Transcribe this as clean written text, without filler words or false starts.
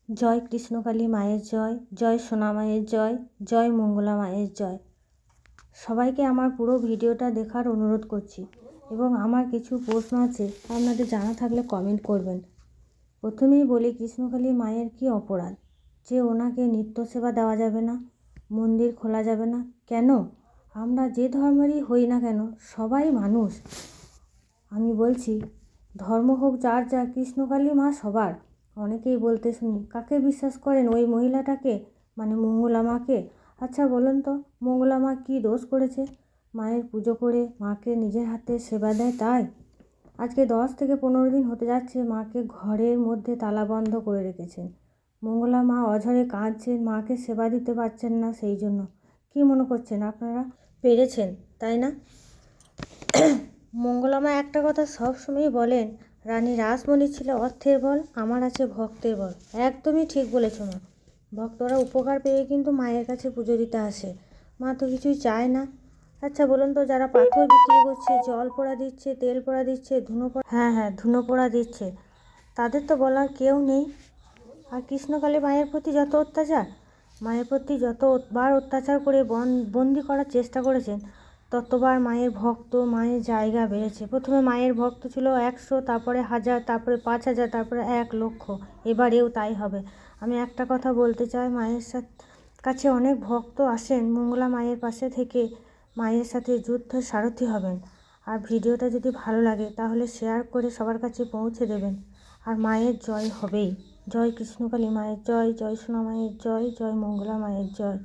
জয় কৃষ্ণকালী মায়ের জয়, জয় সোনা মায়ের জয়, জয় মঙ্গলা মায়ের জয়। সবাইকে আমার পুরো ভিডিওটা দেখার অনুরোধ করছি এবং আমার কিছু প্রশ্ন আছে, আপনাদের জানা থাকলে কমেন্ট করবেন। প্রথমেই বলি, কৃষ্ণকালী মায়ের কি অপরাধ যে ওনাকে নিত্য সেবা দেওয়া যাবে না, মন্দির খোলা যাবে না? কেন? আমরা যে ধর্মেরই হই না কেন, সবাই মানুষ। আমি বলছি, ধর্ম হোক যার যা, কৃষ্ণকালী মা সবার। অনেকেই বলতে শুনি, কাকে বিশ্বাস করেন? ওই মহিলাটাকে, মানে মঙ্গলা মাকে। আচ্ছা বলুন তো, মঙ্গলা মা কী দোষ করেছে? মায়ের পুজো করে মাকে নিজের হাতে সেবা দেয়, তাই আজকে 10 থেকে 15 দিন হতে যাচ্ছে মাকে ঘরের মধ্যে তালাবন্ধ করে রেখেছেন। মঙ্গলা মা অঝরে কাঁদছেন, মাকে সেবা দিতে পারছেন না। সেই জন্য কী মনে করছেন আপনারা? পেরেছেন, তাই না? মঙ্গলা মা একটা কথা সবসময় বলেন, রানী রাসমণি ছিল অর্থের বল, আমার আছে ভক্তের বল। একদমই ঠিক বলেছ মা। ভক্তরা উপকার পেয়ে কিন্তু মায়ের কাছে পুজো দিতে আসে। মা তো কিছুই চায় না। আচ্ছা বলুন তো, যারা পাথর বিক্রি করছে, জল পোড়া দিচ্ছে, তেল পোড়া দিচ্ছে, ধুনো পোড়া দিচ্ছে, তাদের তো বলার কেউ নেই। আর কৃষ্ণকালী মায়ের প্রতি যত অত্যাচার, মায়ের প্রতি যতবার অত্যাচার করে বন্দি করার চেষ্টা করেছেন, ততবার মায়ের ভক্ত, মায়ের জায়গা বেড়েছে। প্রথমে মায়ের ভক্ত ছিল 100, তারপরে 1000, তারপরে 5000, তারপরে 1 লক্ষ। এবারেও তাই হবে। আমি একটা কথা বলতে চাই, মায়ের কাছে অনেক ভক্ত আসেন মঙ্গলা মায়ের পাশে থেকে মায়ের সাথে যুদ্ধের সারথি হবেন। আর ভিডিওটা যদি ভালো লাগে তাহলে শেয়ার করে সবার কাছে পৌঁছে দেবেন। আর মায়ের জয় হবেই। জয় কৃষ্ণকালী মায়ের জয়, জয় সোনা মায়ের জয়, জয় মঙ্গলা মায়ের জয়।